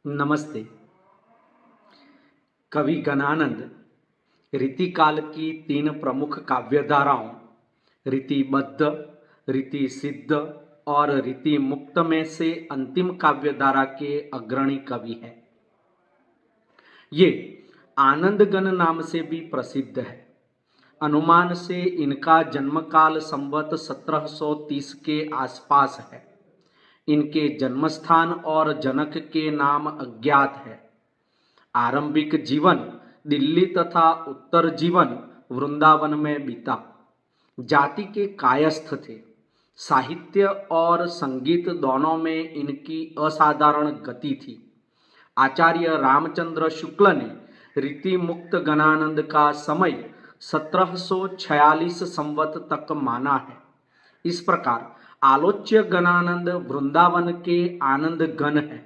नमस्ते। कवि गणानंद रीतिकाल की तीन प्रमुख काव्यधाराओं रीतिबद्ध, रीति सिद्ध और रीति मुक्त में से अंतिम काव्यधारा के अग्रणी कवि हैं। ये आनंदगण नाम से भी प्रसिद्ध है। अनुमान से इनका जन्मकाल संवत 1730 के आसपास है। इनके जन्मस्थान और जनक के नाम अज्ञात है। आरंभिक जीवन दिल्ली तथा उत्तर जीवन वृंदावन में बीता। जाति के कायस्थ थे। साहित्य और संगीत दोनों में इनकी असाधारण गति थी। आचार्य रामचंद्र शुक्ल ने रीति मुक्त गणानंद का समय 1746 संवत तक माना है। इस प्रकार आलोच्य गणानंद वृंदावन के आनंद गण है।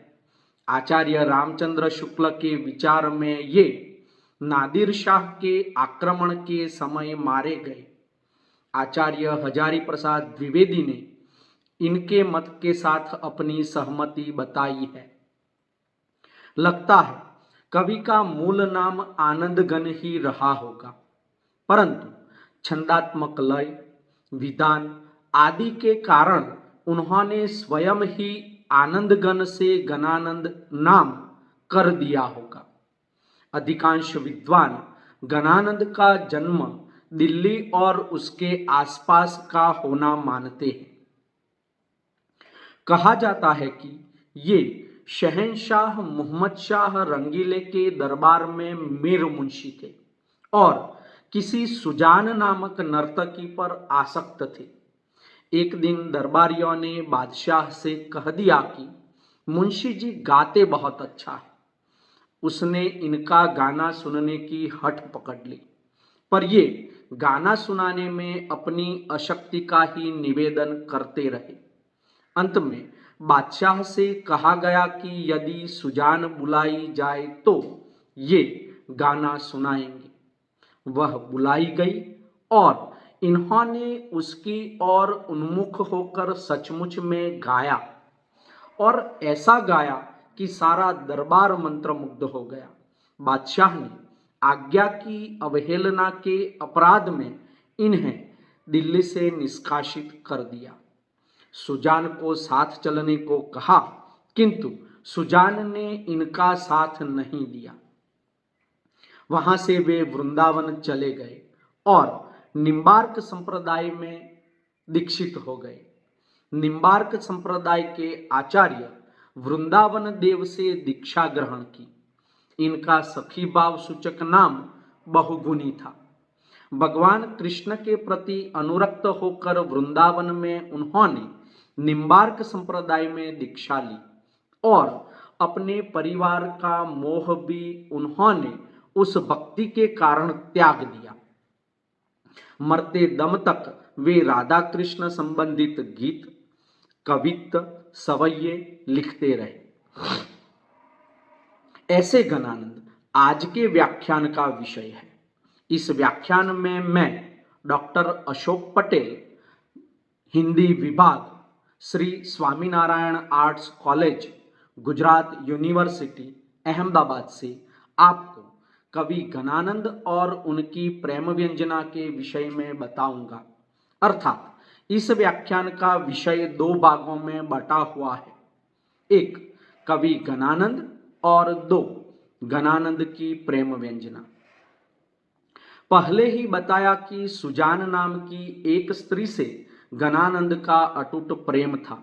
आचार्य रामचंद्र शुक्ल के विचार में ये नादिर शाह के आक्रमण के समय मारे गए। आचार्य हजारी प्रसाद द्विवेदी ने इनके मत के साथ अपनी सहमति बताई है। लगता है कवि का मूल नाम आनंदगण ही रहा होगा, परंतु छंदात्मक लय, विधान आदि के कारण उन्होंने स्वयं ही आनंदगण से गणानंद नाम कर दिया होगा। अधिकांश विद्वान गणानंद का जन्म दिल्ली और उसके आसपास का होना मानते हैं। कहा जाता है कि ये शहंशाह मोहम्मद शाह रंगीले के दरबार में मीर मुंशी थे और किसी सुजान नामक नर्तकी पर आसक्त थे। एक दिन दरबारियों ने बादशाह से कह दिया कि मुंशी जी गाते बहुत अच्छा है। उसने इनका गाना सुनने की हठ पकड़ ली, पर ये गाना सुनाने में अपनी अशक्ति का ही निवेदन करते रहे। अंत में बादशाह से कहा गया कि यदि सुजान बुलाई जाए तो ये गाना सुनाएंगे। वह बुलाई गई और इन्होंने उसकी ओर उन्मुख होकर सचमुच में गाया और ऐसा गाया कि सारा दरबार मंत्रमुग्ध हो गया। बादशाह ने आज्ञा की अवहेलना के अपराध में इन्हें दिल्ली से निष्कासित कर दिया। सुजान को साथ चलने को कहा, किंतु सुजान ने इनका साथ नहीं दिया। वहां से वे वृंदावन चले गए और निम्बार्क संप्रदाय में दीक्षित हो गए। निम्बार्क संप्रदाय के आचार्य वृंदावन देव से दीक्षा ग्रहण की। इनका सखी भाव सूचक नाम बहुगुनी था। भगवान कृष्ण के प्रति अनुरक्त होकर वृंदावन में उन्होंने निम्बार्क संप्रदाय में दीक्षा ली और अपने परिवार का मोह भी उन्होंने उस भक्ति के कारण त्याग दिया। मरते दम तक वे राधा कृष्ण संबंधित गीत, कवित्त, सवैये लिखते रहे। ऐसे गणानंद आज के व्याख्यान का विषय है। इस व्याख्यान में मैं डॉक्टर अशोक पटेल, हिंदी विभाग, Shri Swaminarayan arts college, Gujarat university, Ahmedabad से आपको कवि गणानंद और उनकी प्रेम व्यंजना के विषय में बताऊंगा। अर्थात इस व्याख्यान का विषय दो भागों में बटा हुआ है। एक कवि गणानंद और दो गणानंद की प्रेम व्यंजना। पहले ही बताया कि सुजान नाम की एक स्त्री से गणानंद का अटूट प्रेम था।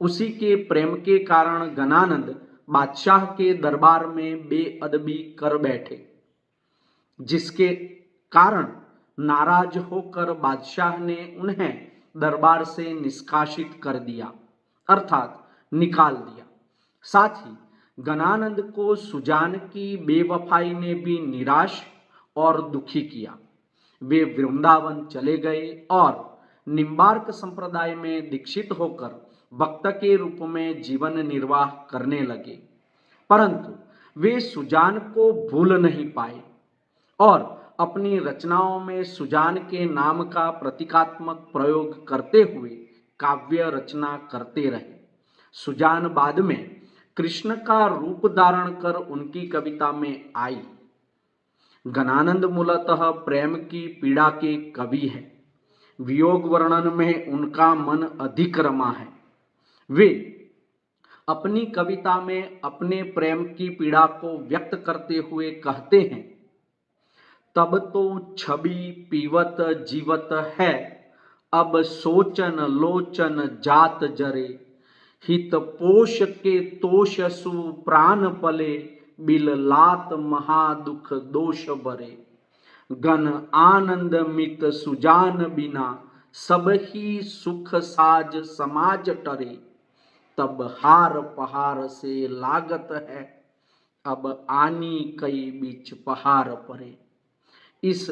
उसी के प्रेम के कारण गणानंद बादशाह के दरबार में बेअदबी कर बैठे, जिसके कारण नाराज होकर बादशाह ने उन्हें दरबार से निष्कासित कर दिया, अर्थात निकाल दिया। साथ ही गणानंद को सुजान की बेवफाई ने भी निराश और दुखी किया। वे वृंदावन चले गए और निम्बार्क संप्रदाय में दीक्षित होकर भक्त के रूप में जीवन निर्वाह करने लगे, परंतु वे सुजान को भूल नहीं पाए और अपनी रचनाओं में सुजान के नाम का प्रतीकात्मक प्रयोग करते हुए काव्य रचना करते रहे। सुजान बाद में कृष्ण का रूप धारण कर उनकी कविता में आई। गणानंद मूलतः प्रेम की पीड़ा के कवि है। वियोग वर्णन में उनका मन अधिक रमा है। वे अपनी कविता में अपने प्रेम की पीड़ा को व्यक्त करते हुए कहते हैं, तब तो छवि पीवत जीवत है, अब सोचन लोचन जात जरे, हित पोष के तोष सु प्राण पले, बिल लात महादुख दोष बरे, गण आनंद मित सुजान बिना, सब ही सुख साज समाज टरे, तब हार पहाड़ से लागत है, अब आनी कई बीच पहाड़ परे। इस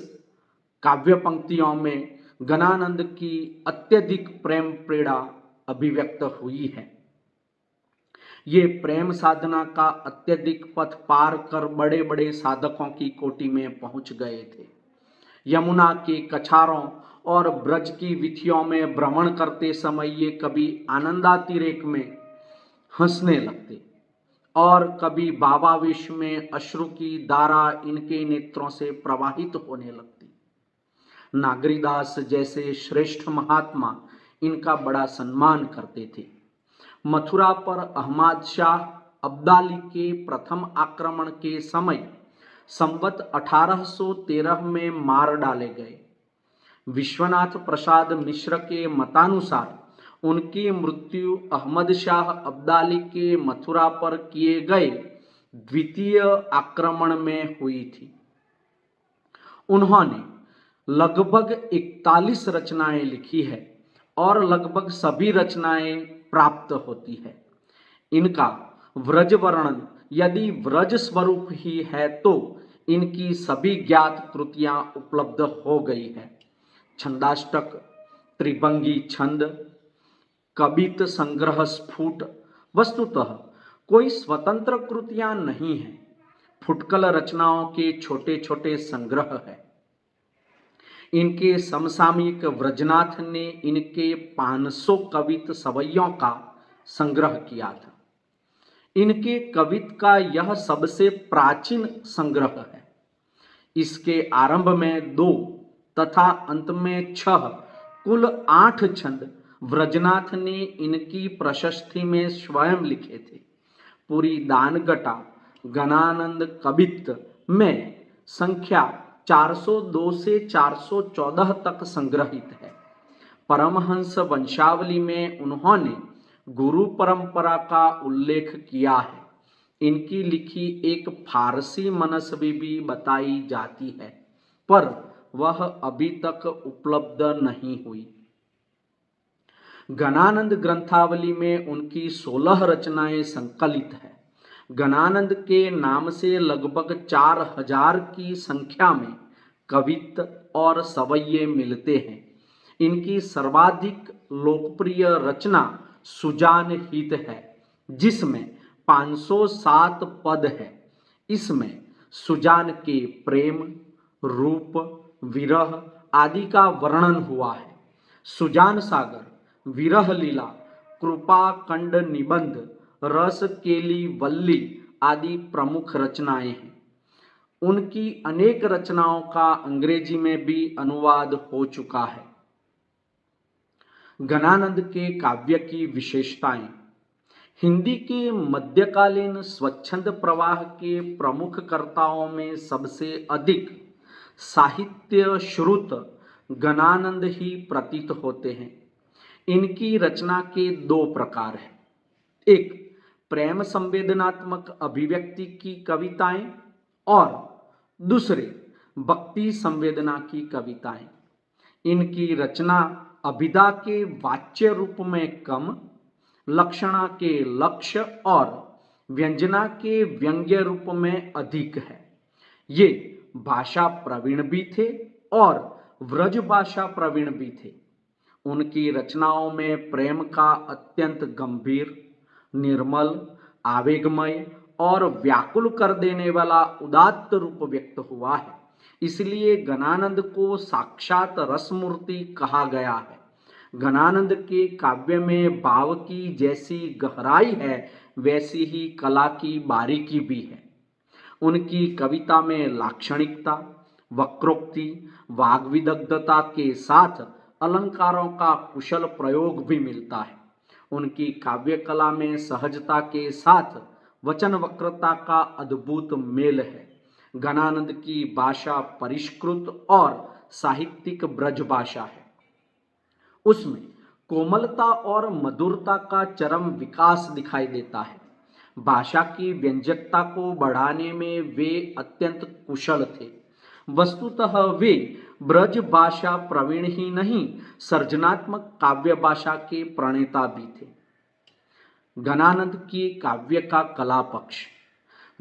काव्य पंक्तियों में गणानंद की अत्यधिक प्रेम पीड़ा अभिव्यक्त हुई है। ये प्रेम साधना का अत्यधिक पथ पार कर बड़े बड़े साधकों की कोटि में पहुंच गए थे। यमुना के कछारों और ब्रज की वीथियों में भ्रमण करते समय ये कभी आनंदातिरेक में हंसने लगते और कभी भावावेश में अश्रु की धारा इनके नेत्रों से प्रवाहित होने लगती। नागरीदास जैसे श्रेष्ठ महात्मा इनका बड़ा सम्मान करते थे। मथुरा पर अहमद शाह अब्दाली के प्रथम आक्रमण के समय संवत 1813 में मार डाले गए। विश्वनाथ प्रसाद मिश्र के मतानुसार उनकी मृत्यु अहमद शाह अब्दाली के मथुरा पर किए गए द्वितीय आक्रमण में हुई थी। उन्होंने लगभग 41 रचनाएं लिखी है और लगभग सभी रचनाएं प्राप्त होती है। इनका व्रज वर्णन यदि व्रज स्वरूप ही है तो इनकी सभी ज्ञात कृतियां उपलब्ध हो गई है। छंदाष्टक, त्रिभंगी छंद, कवित संग्रह स्फुट वस्तुतः कोई स्वतंत्र कृतियां नहीं है, फुटकल रचनाओं के छोटे छोटे संग्रह है। इनके समसामयिक व्रजनाथ ने इनके 500 कवित सवैयों का संग्रह किया था। इनके कवित का यह सबसे प्राचीन संग्रह है। इसके आरंभ में 2 तथा अंत में 6 कुल 8 छंद व्रजनाथ ने इनकी प्रशस्ति में स्वयं लिखे थे। पूरी दानगटा गणानंद कवित्त में संख्या 402 से 414 तक संग्रहित है। परमहंस वंशावली में उन्होंने गुरु परंपरा का उल्लेख किया है। इनकी लिखी एक फारसी मनस्वी भी बताई जाती है, पर वह अभी तक उपलब्ध नहीं हुई। गणानंद ग्रंथावली में उनकी 16 रचनाएं संकलित है। गणानंद के नाम से लगभग 4000 की संख्या में कवित्त और सवैये मिलते हैं। इनकी सर्वाधिक लोकप्रिय रचना सुजान हित है, जिसमें 507 पद है। इसमें सुजान के प्रेम, रूप, विरह आदि का वर्णन हुआ है। सुजान सागर, विरह लीला, कृपा कंड निबंध, रस केली वल्ली आदि प्रमुख रचनाएं हैं। उनकी अनेक रचनाओं का अंग्रेजी में भी अनुवाद हो चुका है। गणानंद के काव्य की विशेषताएं। हिंदी के मध्यकालीन स्वच्छंद प्रवाह के प्रमुख कर्ताओं में सबसे अधिक साहित्य श्रुत गणानंद ही प्रतीत होते हैं। इनकी रचना के 2 प्रकार हैं। एक प्रेम संवेदनात्मक अभिव्यक्ति की कविताएं और दूसरे भक्ति संवेदना की कविताएं। इनकी रचना अभिधा के वाच्य रूप में कम, लक्षणा के लक्ष्य और व्यंजना के व्यंग्य रूप में अधिक है। ये भाषा प्रवीण भी थे और व्रज भाषा प्रवीण भी थे। उनकी रचनाओं में प्रेम का अत्यंत गंभीर, निर्मल, आवेगमय और व्याकुल कर देने वाला उदात्त रूप व्यक्त हुआ है। इसलिए गणानंद को साक्षात रसमूर्ति कहा गया है। घनानंद के काव्य में भाव की जैसी गहराई है वैसी ही कला की बारीकी भी है। उनकी कविता में लाक्षणिकता, वक्रोक्ति, वाग्विदग्धता के साथ अलंकारों का कुशल प्रयोग भी मिलता है। उनकी काव्य कला में सहजता के साथ वचन वक्रता का अद्भुत मेल है। घनानंद की भाषा परिष्कृत और साहित्यिक ब्रज भाषा है। उसमें कोमलता और मधुरता का चरम विकास दिखाई देता है। भाषा की व्यंजकता को बढ़ाने में वे अत्यंत कुशल थे। वस्तुतः वे ब्रज भाषा प्रवीण ही नहीं, सर्जनात्मक काव्य भाषा के प्रणेता भी थे। घनानंद की काव्य का कला पक्ष।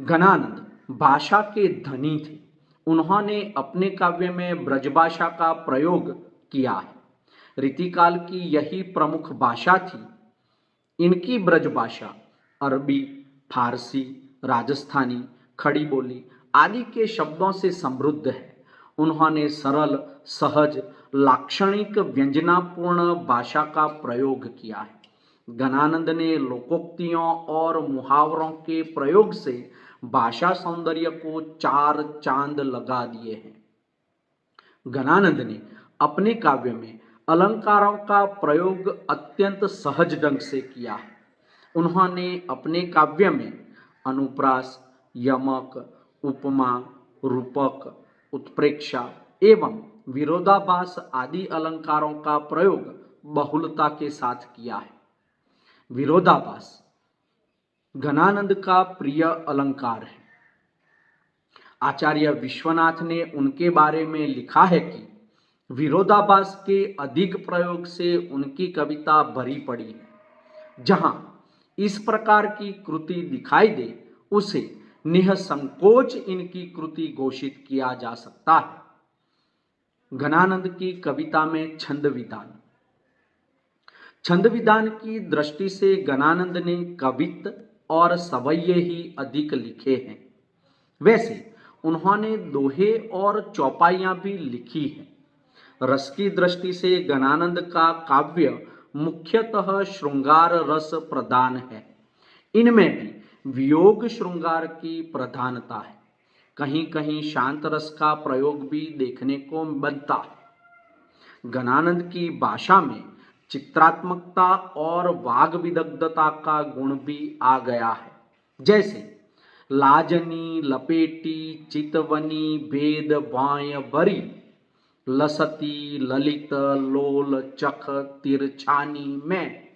घनानंद भाषा के धनी थे। उन्होंने अपने काव्य में ब्रजभाषा का प्रयोग किया है। रीतिकाल की यही प्रमुख भाषा थी। इनकी ब्रजभाषा अरबी, फारसी, राजस्थानी, खड़ी बोली आदि के शब्दों से समृद्ध है। उन्होंने सरल, सहज, लाक्षणिक, व्यंजनापूर्ण भाषा का प्रयोग किया है। घनानंद ने लोकोक्तियों और मुहावरों के प्रयोग से भाषा सौंदर्य को चार चांद लगा दिए हैं। घनानंद ने अपने काव्य में अलंकारों का प्रयोग अत्यंत सहज ढंग से किया है। उन्होंने अपने काव्य में अनुप्रास, यमक, उपमा, रूपक, उत्प्रेक्षा एवं विरोधाभास आदि अलंकारों का प्रयोग बहुलता के साथ किया है। विरोधाभास घनानंद का प्रिय अलंकार है। आचार्य विश्वनाथ ने उनके बारे में लिखा है कि विरोधाभास के अधिक प्रयोग से उनकी कविता भरी पड़ी है। जहां इस प्रकार की कृति दिखाई दे उसे निःसंकोच इनकी कृति घोषित किया जा सकता है। घनानंद की कविता में छंद विधान। छंद विधान की दृष्टि से घनानंद ने कवित्त और सवय्ये ही अधिक लिखे हैं। वैसे उन्होंने दोहे और चौपाइयां भी लिखी हैं। रस की दृष्टि से घनानंद का काव्य मुख्यतः श्रृंगार रस प्रधान है। इनमें भी वियोग श्रृंगार की प्रधानता है। कहीं कहीं शांत रस का प्रयोग भी देखने को बनता है। घनानंद की भाषा में चित्रात्मकता और वाग विदग्धता का गुण भी आ गया है। जैसे लाजनी लपेटी चितवनी भेद बाय बरी, लसती ललित लोल चख तिरछानी में,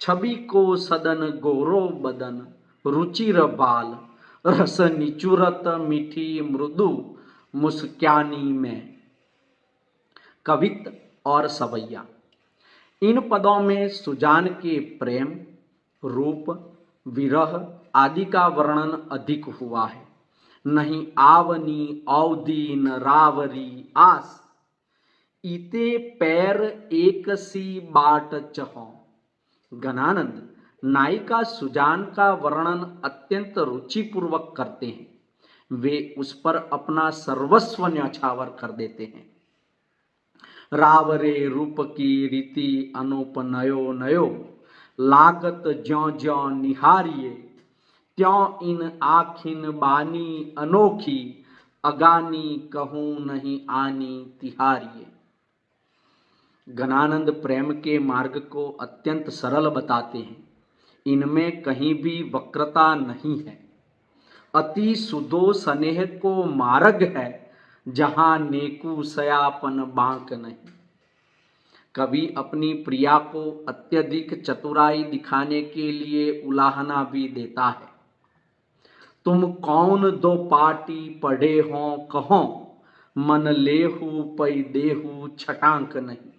छवि को सदन गोरो बदन रुचिर बाल, रस निचुरत मीठी मृदु मुस्क्यानी में। कवित्त और सवैया। इन पदों में सुजान के प्रेम, रूप, विरह आदि का वर्णन अधिक हुआ है। नहीं आवनी अवधि न रावरी आस, इते पैर एक सी बाट चहो। घनानंद नायिका सुजान का वर्णन अत्यंत रुचिपूर्वक करते हैं। वे उस पर अपना सर्वस्व न्यौछावर कर देते हैं। रावरे रूप की रीति अनूप नयो नयो, लागत ज्यों ज्यों निहारिये, त्यों इन आखिन बानी अनोखी, अगानी कहूँ नहीं आनी तिहारिये। घनानंद प्रेम के मार्ग को अत्यंत सरल बताते हैं। इनमें कहीं भी वक्रता नहीं है। अति सुदो स्नेह को मार्ग है, जहां नेकू सयापन बांक नहीं। कवि अपनी प्रिया को अत्यधिक चतुराई दिखाने के लिए उलाहना भी देता है। तुम कौन दो पाटी पढ़े हो कहो, मन लेहू पै देहू छटांक नहीं।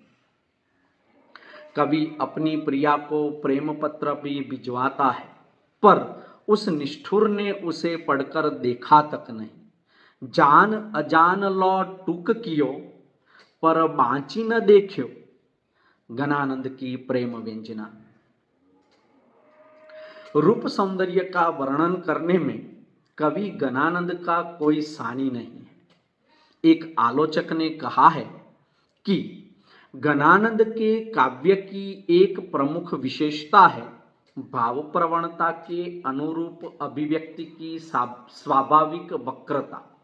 कवि अपनी प्रिया को प्रेम पत्र भी भिजवाता है, पर उस निष्ठुर ने उसे पढ़कर देखा तक नहीं। जान अजान लौ टुक कियो, पर बाँची न देखियो। घनानंद की प्रेम व्यंजना। रूप सौंदर्य का वर्णन करने में कवि घनानंद का कोई सानी नहीं है। एक आलोचक ने कहा है कि गणानंद के काव्य की एक प्रमुख विशेषता है भाव प्रवणता के अनुरूप अभिव्यक्ति की स्वाभाविक वक्रता।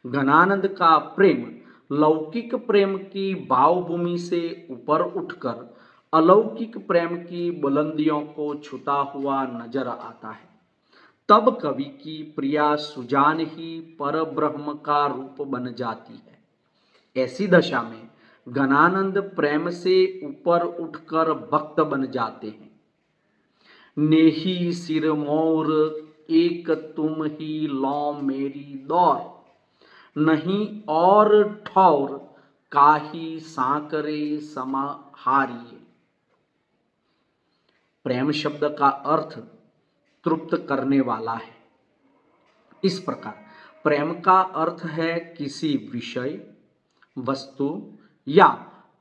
गणानंद का प्रेम लौकिक प्रेम की भावभूमि से ऊपर उठकर अलौकिक प्रेम की बुलंदियों को छूता हुआ नजर आता है। तब कवि की प्रिया सुजान ही पर ब्रह्म का रूप बन जाती है। ऐसी दशा में गणानंद प्रेम से ऊपर उठकर भक्त बन जाते हैं। नेही सिर मोर एक तुम ही लो मेरी दौर, नहीं और ठौर काही सांकरे समाहारिये। प्रेम शब्द का अर्थ तृप्त करने वाला है। इस प्रकार प्रेम का अर्थ है किसी विषय, वस्तु या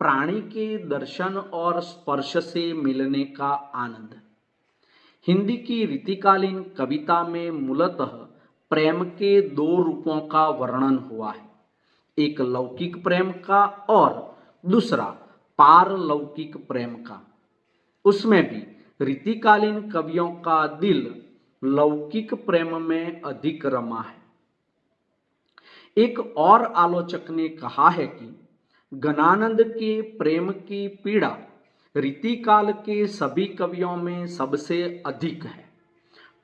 प्राणी के दर्शन और स्पर्श से मिलने का आनंद। हिंदी की रीतिकालीन कविता में मूलतः प्रेम के दो रूपों का वर्णन हुआ है, एक लौकिक प्रेम का और दूसरा पारलौकिक प्रेम का। उसमें भी रीतिकालीन कवियों का दिल लौकिक प्रेम में अधिक रमा है। एक और आलोचक ने कहा है कि गणानंद के प्रेम की पीड़ा रीतिकाल के सभी कवियों में सबसे अधिक है।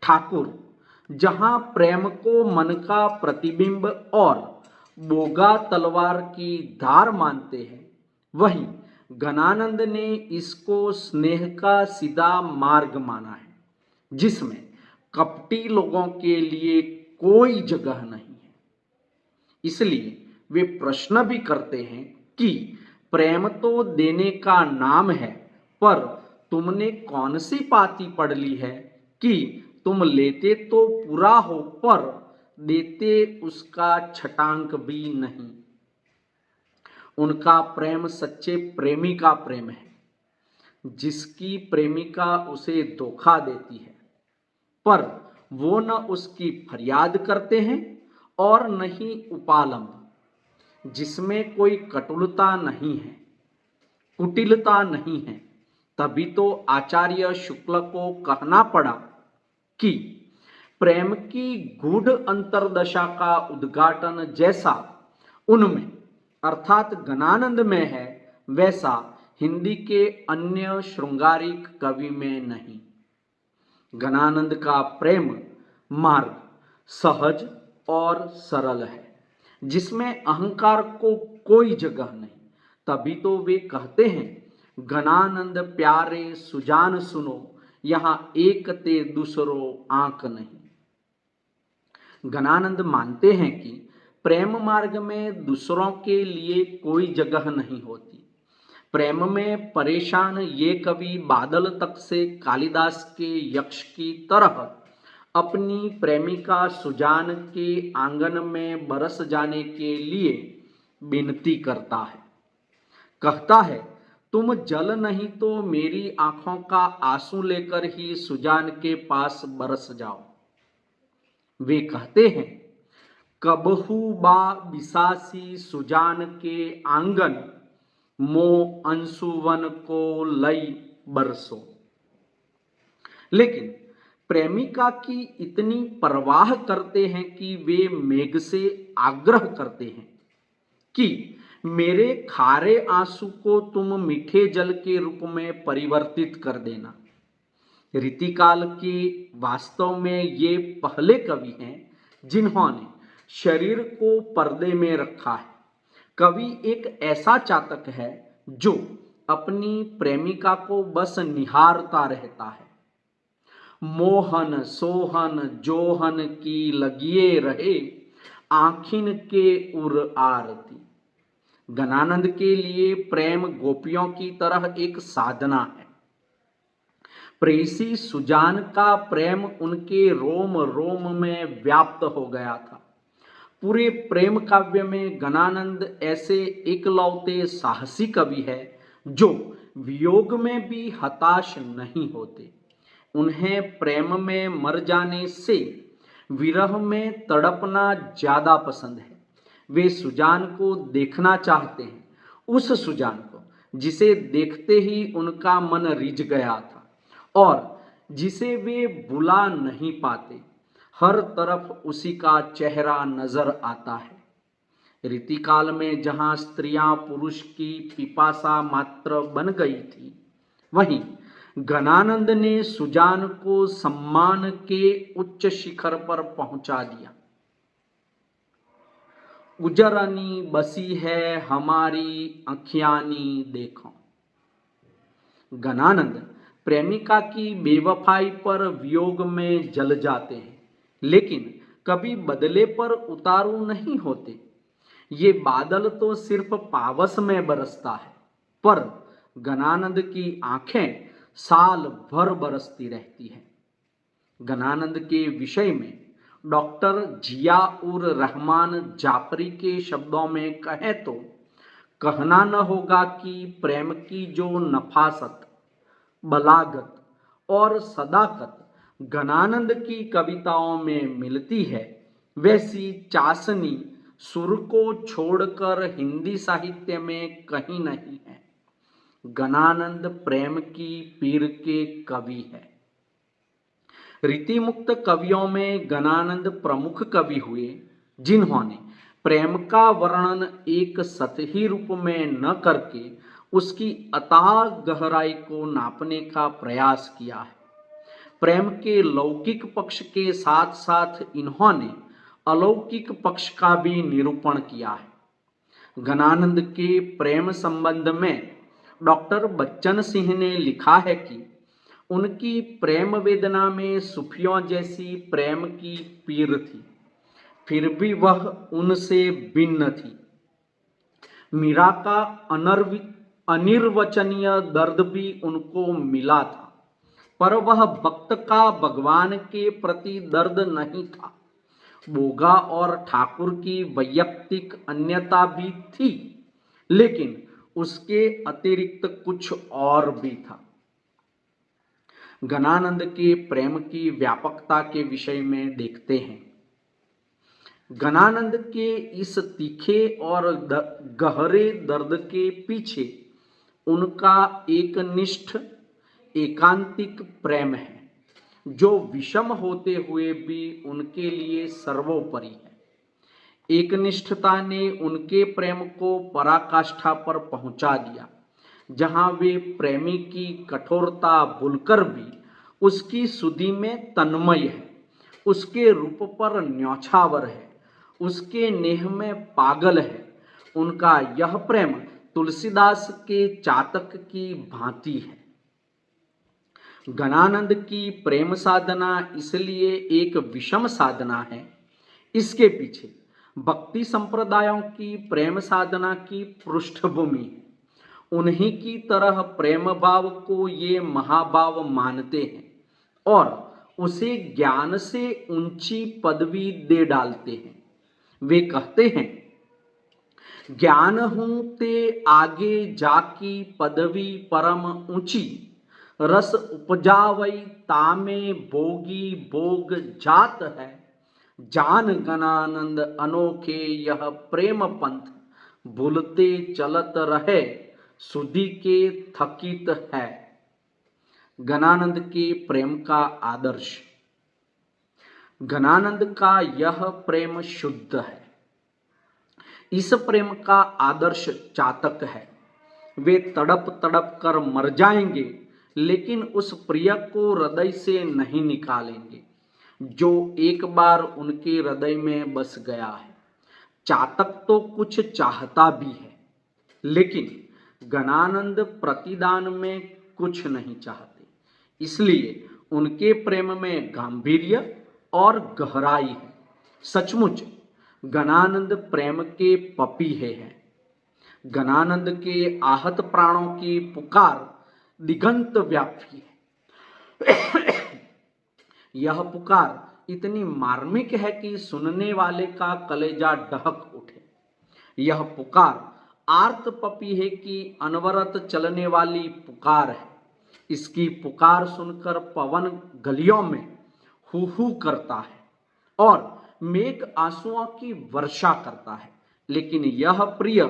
ठाकुर जहां प्रेम को मन का प्रतिबिंब और बोगा तलवार की धार मानते हैं, वहीं गणानंद ने इसको स्नेह का सीधा मार्ग माना है, जिसमें कपटी लोगों के लिए कोई जगह नहीं है। इसलिए वे प्रश्न भी करते हैं कि प्रेम तो देने का नाम है, पर तुमने कौन सी पाती पढ़ ली है कि तुम लेते तो पूरा हो पर देते उसका छटांक भी नहीं। उनका प्रेम सच्चे प्रेमी का प्रेम है, जिसकी प्रेमिका उसे धोखा देती है, पर वो न उसकी फरियाद करते हैं और न ही उपालंब, जिसमें कोई कटुलता नहीं है, कुटिलता नहीं है। तभी तो आचार्य शुक्ल को कहना पड़ा कि प्रेम की गूढ़ अंतर्दशा का उद्घाटन जैसा उनमें अर्थात गणानंद में है, वैसा हिंदी के अन्य श्रृंगारिक कवि में नहीं। गणानंद का प्रेम मार्ग सहज और सरल है, जिसमें अहंकार को कोई जगह नहीं। तभी तो वे कहते हैं, गणानंद प्यारे सुजान सुनो, यहां एक ते दूसरो आंक नहीं। गणानंद मानते हैं कि प्रेम मार्ग में दूसरों के लिए कोई जगह नहीं होती। प्रेम में परेशान ये कवि बादल तक से कालिदास के यक्ष की तरह अपनी प्रेमिका सुजान के आंगन में बरस जाने के लिए विनती करता है। कहता है, तुम जल नहीं तो मेरी आंखों का आंसू लेकर ही सुजान के पास बरस जाओ। वे कहते हैं, कबहू बा बिसासी सुजान के आंगन, मो अंशुवन को लई बरसो। लेकिन प्रेमिका की इतनी परवाह करते हैं कि वे मेघ से आग्रह करते हैं कि मेरे खारे आंसू को तुम मीठे जल के रूप में परिवर्तित कर देना। रीतिकाल के वास्तव में ये पहले कवि हैं जिन्होंने शरीर को पर्दे में रखा है। कवि एक ऐसा चातक है जो अपनी प्रेमिका को बस निहारता रहता है। मोहन सोहन जोहन की लगिए रहे, आखिन के उर आरती। गणानंद के लिए प्रेम गोपियों की तरह एक साधना है। प्रेयसी सुजान का प्रेम उनके रोम रोम में व्याप्त हो गया था। पूरे प्रेम काव्य में गणानंद ऐसे एकलौते साहसी कवि है जो वियोग में भी हताश नहीं होते। उन्हें प्रेम में मर जाने से विरह में तड़पना ज्यादा पसंद है। वे सुजान को देखना चाहते हैं, उस सुजान को जिसे देखते ही उनका मन रिझ गया था और जिसे वे बुला नहीं पाते। हर तरफ उसी का चेहरा नजर आता है। रीतिकाल में जहाँ स्त्रियां पुरुष की पिपासा मात्र बन गई थी, वहीं गणानंद ने सुजान को सम्मान के उच्च शिखर पर पहुंचा दिया। उजरनी बसी है हमारी अखियानी देखो। गणानंद प्रेमिका की बेवफाई पर वियोग में जल जाते हैं, लेकिन कभी बदले पर उतारू नहीं होते। ये बादल तो सिर्फ पावस में बरसता है, पर गणानंद की आंखें साल भर बरसती रहती हैं। गणानंद के विषय में डॉक्टर जिया उर रहमान जाफरी के शब्दों में कहें तो कहना न होगा कि प्रेम की जो नफासत, बलागत और सदाकत गणानंद की कविताओं में मिलती है, वैसी चासनी सुर को छोड़कर हिंदी साहित्य में कहीं नहीं है। गणानंद प्रेम की पीर के कवि है। रीतिमुक्त कवियों में गणानंद प्रमुख कवि हुए, जिन्होंने प्रेम का वर्णन एक सतही रूप में न करके उसकी अथाह गहराई को नापने का प्रयास किया है। प्रेम के लौकिक पक्ष के साथ साथ इन्होंने अलौकिक पक्ष का भी निरूपण किया है। गणानंद के प्रेम संबंध में डॉक्टर बच्चन सिंह ने लिखा है कि उनकी प्रेम वेदना में सूफियों जैसी प्रेम की पीर थी, फिर भी वह उनसे भिन्न थी। मीरा का अनिर्वचनीय दर्द भी उनको मिला था, पर वह भक्त का भगवान के प्रति दर्द नहीं था। बोगा और ठाकुर की वैयक्तिक अन्यता भी थी, लेकिन उसके अतिरिक्त कुछ और भी था। गणानंद के प्रेम की व्यापकता के विषय में देखते हैं। गणानंद के इस तीखे और गहरे दर्द के पीछे उनका एकनिष्ठ एकांतिक प्रेम है, जो विषम होते हुए भी उनके लिए सर्वोपरि है। एकनिष्ठता ने उनके प्रेम को पराकाष्ठा पर पहुंचा दिया, जहां वे प्रेमी की कठोरता भूलकर भी उसकी सुधि में तन्मय है, उसके रूप पर न्यौछावर है, उसके नेह में पागल है। उनका यह प्रेम तुलसीदास के चातक की भांति है। गणानंद की प्रेम साधना इसलिए एक विषम साधना है। इसके पीछे भक्ति संप्रदायों की प्रेम साधना की पृष्ठभूमि है। उन्हीं की तरह प्रेम भाव को ये महाभाव मानते हैं और उसे ज्ञान से ऊंची पदवी दे डालते हैं। वे कहते हैं, ज्ञान हूं ते आगे जाकी पदवी परम ऊंची, रस उपजावई तामे भोगी भोग जात है। जान गणानंद अनोखे यह प्रेम पंथ, भूलते चलत रहे सुधि के थकित है। गणानंद के प्रेम का आदर्श। गणानंद का यह प्रेम शुद्ध है। इस प्रेम का आदर्श चातक है। वे तड़प तड़प कर मर जाएंगे, लेकिन उस प्रिय को हृदय से नहीं निकालेंगे जो एक बार उनके हृदय में बस गया है। चातक तो कुछ चाहता भी है, लेकिन गणानंद प्रतिदान में कुछ नहीं चाहते। इसलिए उनके प्रेम में गांधीर्य और गहराई है। सचमुच गणानंद प्रेम के पपीहे हैं। गणानंद के आहत प्राणों की पुकार दिगंत व्यापी है। यह पुकार इतनी मार्मिक है कि सुनने वाले का कलेजा दहक उठे। यह पुकार आर्त पपीहे की अनवरत चलने वाली पुकार है। इसकी पुकार सुनकर पवन गलियों में हू हू करता है और मेघ आंसुओं की वर्षा करता है, लेकिन यह प्रिय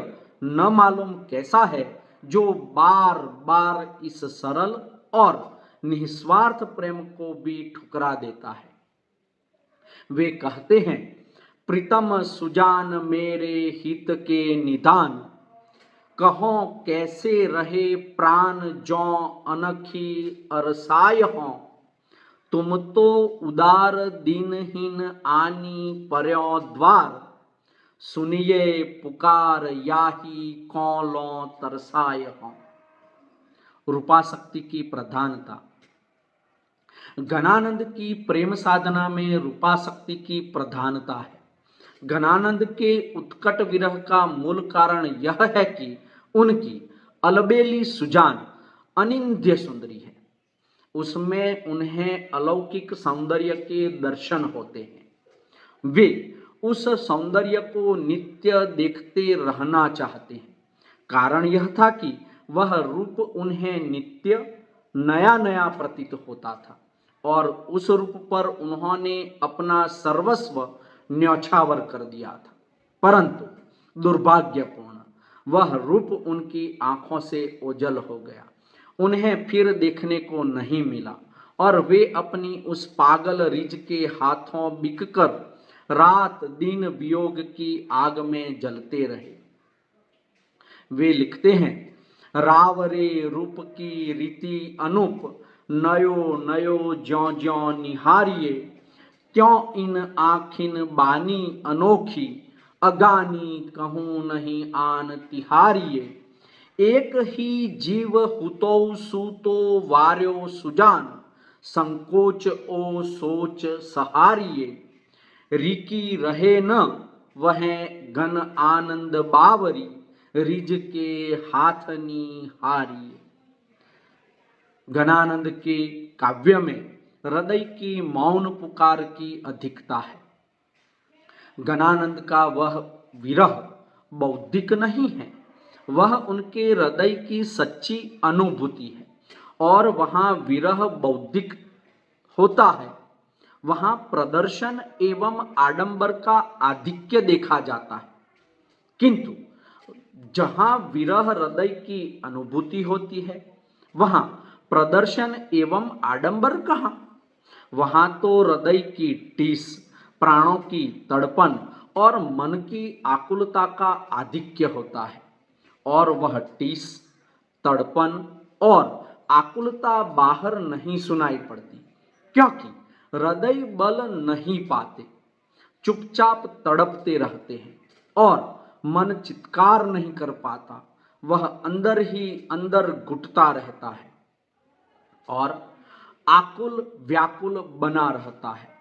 न मालूम कैसा है, जो बार बार इस सरल और निस्वार्थ प्रेम को भी ठुकरा देता है। वे कहते हैं, प्रीतम सुजान मेरे हित के निदान, कहो कैसे रहे प्राण जौ अनखी अरसाय हों, तुम तो उदार दीनहीन आनी पर्यो द्वार, सुनिए पुकार याही कौलो तरसाय हों। रूपाशक्ति की प्रधानता। घनानंद की प्रेम साधना में रूपाशक्ति की प्रधानता है। घनानंद के उत्कट विरह का मूल कारण यह है कि उनकी अलबेली सुजान अनिंद्य सुंदरी है। उसमें उन्हें अलौकिक सौंदर्य के दर्शन होते हैं। वे उस सौंदर्य को नित्य देखते रहना चाहते हैं। कारण यह था कि वह रूप उन्हें नित्य नया नया प्रतीत होता था और उस रूप पर उन्होंने अपना सर्वस्व न्यौछावर कर दिया था। परंतु दुर्भाग्यपूर्ण वह रूप उनकी आंखों से ओझल हो गया, उन्हें फिर देखने को नहीं मिला और वे अपनी उस पागल रिज के हाथों बिककर रात दिन वियोग की आग में जलते रहे। वे लिखते हैं, रावरे रूप की रीति अनूप, नयो नयो ज्यों ज्यों निहारिये, त्यों इन आखिन बानी अनोखी, अगानी कहूँ नहीं आन तिहारिये, एक ही जीव हुतो सूतो वार्यो सुजान, संकोच ओ सोच सहारिये, रिकी रहे न वह घन आनंद बावरी, रिज के हाथनी हारिये। घनानंद के काव्य में हृदय की मौन पुकार की अधिकता है। घनानंद का वह विरह बौद्धिक नहीं है, वह उनके हृदय की सच्ची अनुभूति है। और वहाँ विरह बौद्धिक होता है, वहाँ प्रदर्शन एवं आडंबर का आधिक्य देखा जाता है। किंतु जहाँ विरह हृदय की अनुभूति होती है, वहाँ प्रदर्शन एवं आडंबर कहाँ। वहाँ तो हृदय की टीस, प्राणों की तड़पन और मन की आकुलता का आधिक्य होता है। और वह टीस, तड़पन और आकुलता बाहर नहीं सुनाई पड़ती, क्योंकि हृदय बल नहीं पाते, चुपचाप तड़पते रहते हैं और मन चित्कार नहीं कर पाता, वह अंदर ही अंदर घुटता रहता है और आकुल व्याकुल बना रहता है।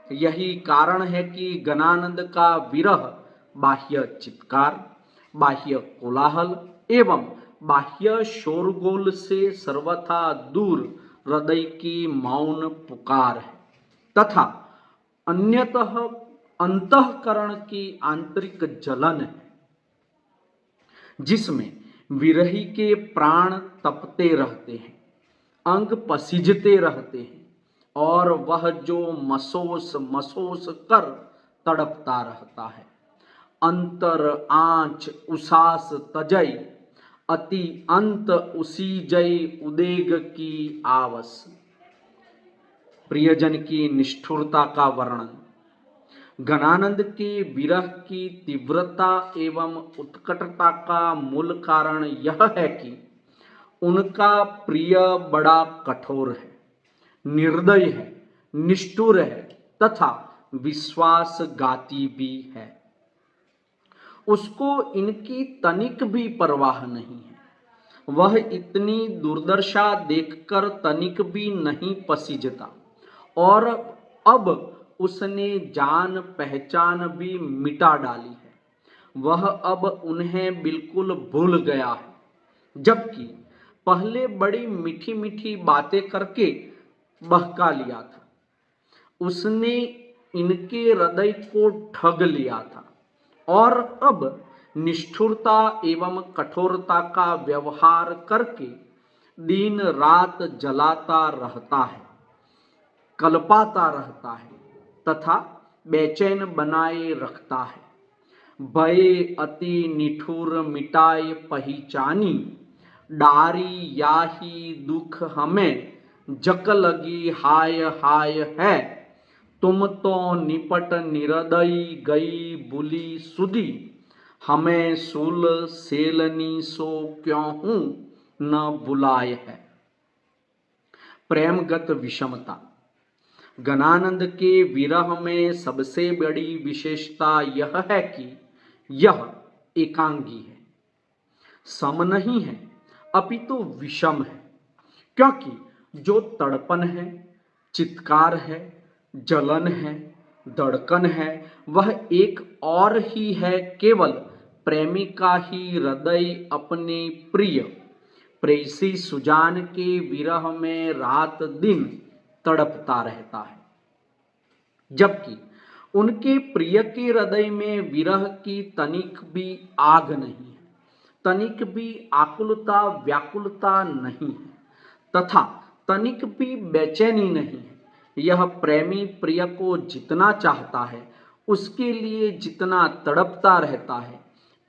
यही कारण है कि घनानंद का विरह बाह्य चित्कार, बाह्य कोलाहल एवं बाह्य शोरगोल से सर्वथा दूर हृदय की मौन पुकार है तथा अन्यतः अंतःकरण की आंतरिक जलन है, जिसमें विरही के प्राण तपते रहते हैं, अंग पसीजते रहते हैं और वह जो मसोस मसोस कर तड़पता रहता है। अंतर आंच उसास तजई, अति अंत उसी जय उदेग की आवस। प्रियजन की निष्ठुरता का वर्णन। घनानंद के विरह की तीव्रता एवं उत्कटता का मूल कारण यह है कि उनका प्रिय बड़ा कठोर है, निर्दय है, निष्ठुर है तथा विश्वासघाती भी है। उसको इनकी तनिक भी परवाह नहीं है। वह इतनी दुर्दशा देखकर तनिक भी नहीं पसीजता और अब उसने जान पहचान भी मिटा डाली है। वह अब उन्हें बिल्कुल भूल गया है, जबकि पहले बड़ी मीठी मीठी बातें करके बहका लिया था। उसने इनके हृदय को ठग लिया था और अब निष्ठुरता एवं कठोरता का व्यवहार करके दिन रात जलाता रहता है, कल्पाता रहता है तथा बेचैन बनाए रखता है। भय अति निठुर मिटाए पहचानी, डारी याही दुख हमें, जक लगी हाय हाय है। तुम तो निपट निरदई गई बुली सुधी, हमें सूल सेलनी सो क्यों हूं न बुलाए है। प्रेमगत विषमता। गणानंद के विरह में सबसे बड़ी विशेषता यह है कि यह एकांगी है, सम नहीं है, अपितु विषम है। क्योंकि जो तड़पन है, चित्कार है, जलन है, धड़कन है, वह एक और ही है। केवल प्रेमी का ही हृदय अपने प्रिय प्रेयसी सुजान के विरह में रात दिन तड़पता रहता है, जबकि उनके प्रिय के हृदय में विरह की तनिक भी आग नहीं है, तनिक भी आकुलता व्याकुलता नहीं है, तथा तनिक भी बेचैनी नहीं है। यह प्रेमी प्रिय को जितना चाहता है, उसके लिए जितना तड़पता रहता है,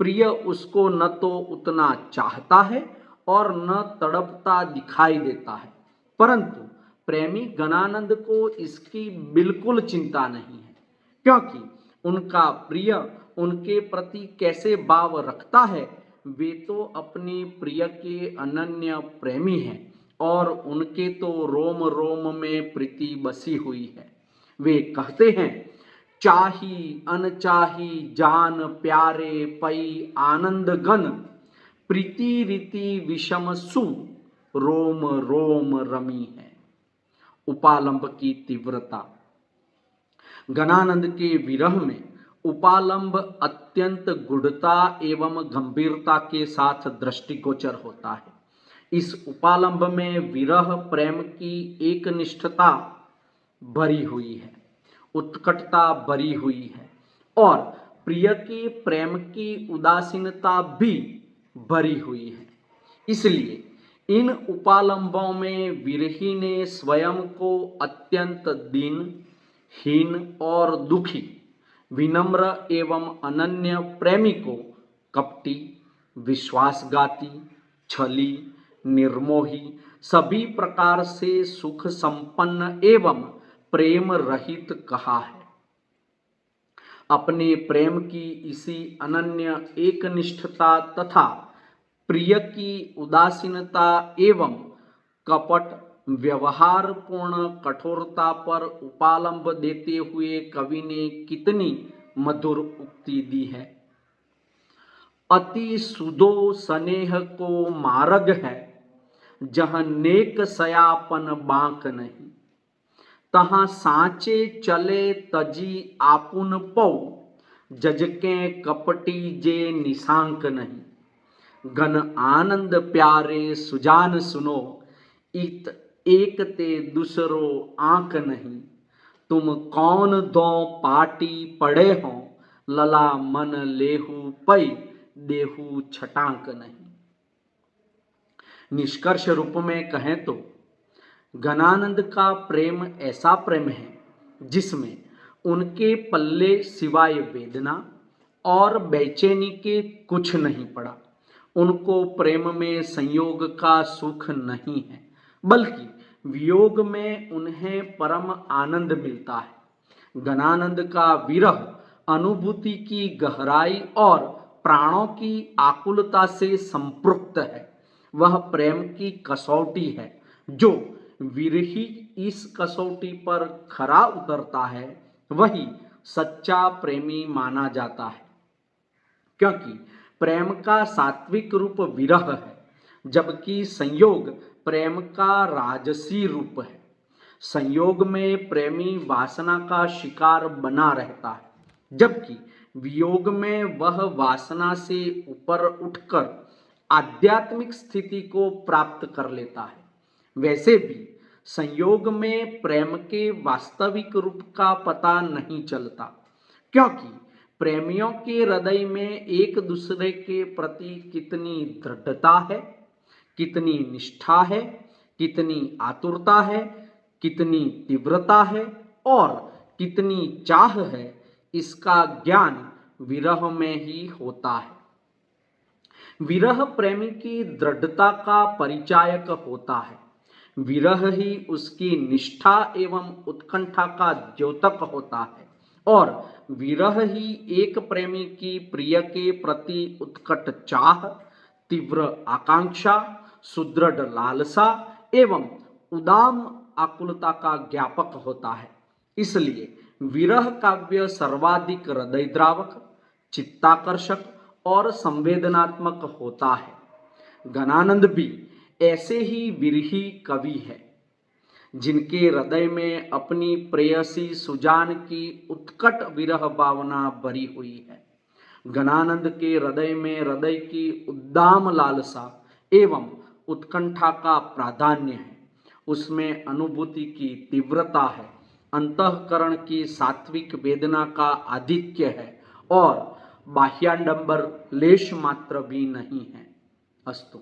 प्रिय उसको न तो उतना चाहता है और न तड़पता दिखाई देता है। परंतु प्रेमी गणानंद को इसकी बिल्कुल चिंता नहीं है, क्योंकि उनका प्रिय उनके प्रति कैसे भाव रखता है, वे तो अपने प्रिय के अनन्य प्रेमी हैं और उनके तो रोम रोम में प्रीति बसी हुई है। वे कहते हैं, चाही अनचाही जान प्यारे पई आनंद गन, प्रीति रीति विषम सु रोम रोम रमी है। उपालंब की तीव्रता। गणानंद के विरह में उपालंब अत्यंत गूढ़ता एवं गंभीरता के साथ दृष्टिगोचर होता है। इस उपालंब में विरह प्रेम की एक निष्ठता भरी हुई है, उत्कटता भरी हुई है और प्रिय के प्रेम की उदासीनता भी भरी हुई है। इसलिए इन उपालंबों में विरही ने स्वयं को अत्यंत दीन, हीन और दुखी, विनम्र एवं अनन्य प्रेमी को कपटी, विश्वासघाती, छली, निर्मोही, सभी प्रकार से सुख संपन्न एवं प्रेम रहित कहा है। अपने प्रेम की इसी अनन्य एकनिष्ठता तथा प्रिय की उदासीनता एवं कपट व्यवहार पूर्ण कठोरता पर उपालंब देते हुए कवि ने कितनी मधुर उक्ति दी है। अति सुदो स्नेह को मार्ग है, जहाँ नेक सयापन बांक नहीं, तहाँ सांचे चले तजी आपुन पौ, जजके कपटी जे निशांक नहीं। गण आनंद प्यारे सुजान सुनो, इत एक ते दूसरो आंक नहीं, तुम कौन दो पाटी पड़े हो, लला मन लेहू पै देहू छटांक नहीं। निष्कर्ष रूप में कहें तो गणानंद का प्रेम ऐसा प्रेम है जिसमें उनके पल्ले सिवाय वेदना और बेचैनी के कुछ नहीं पड़ा। उनको प्रेम में संयोग का सुख नहीं है, बल्कि वियोग में उन्हें परम आनंद मिलता है। गणानंद का विरह अनुभूति की गहराई और प्राणों की आकुलता से संपृक्त है। वह प्रेम की कसौटी है। जो विरही इस कसौटी पर खरा उतरता है, वही सच्चा प्रेमी माना जाता है, क्योंकि प्रेम का सात्विक रूप विरह है, जबकि संयोग प्रेम का राजसी रूप है। संयोग में प्रेमी वासना का शिकार बना रहता है, जबकि वियोग में वह वासना से ऊपर उठकर आध्यात्मिक स्थिति को प्राप्त कर लेता है। वैसे भी संयोग में प्रेम के वास्तविक रूप का पता नहीं चलता, क्योंकि प्रेमियों के हृदय में एक दूसरे के प्रति कितनी दृढ़ता है, कितनी निष्ठा है, कितनी आतुरता है, कितनी तीव्रता है और कितनी चाह है, इसका ज्ञान विरह में ही होता है। विरह प्रेमी की दृढ़ता का परिचायक होता है। विरह ही उसकी निष्ठा एवं उत्कंठा का द्योतक होता है और विरह ही एक प्रेमी की प्रिय के प्रति उत्कट चाह, तीव्र आकांक्षा, सुदृढ़ लालसा एवं उदाम आकुलता का ज्ञापक होता है। इसलिए विरह काव्य सर्वाधिक हृदयद्रावक, चित्ताकर्षक और संवेदनात्मक होता है। गणानंद भी ऐसे ही विरही कवि है जिनके हृदय में अपनी प्रेयसी सुजान की उत्कट विरह भावना भरी हुई है। गणानंद के हृदय में हृदय की उद्दाम लालसा एवं उत्कंठा का प्राधान्य है। उसमें अनुभूति की तीव्रता है, अंतःकरण की सात्विक वेदना का आधिक्य है और बाह्याडंबर लेश मात्र भी नहीं है। अस्तु।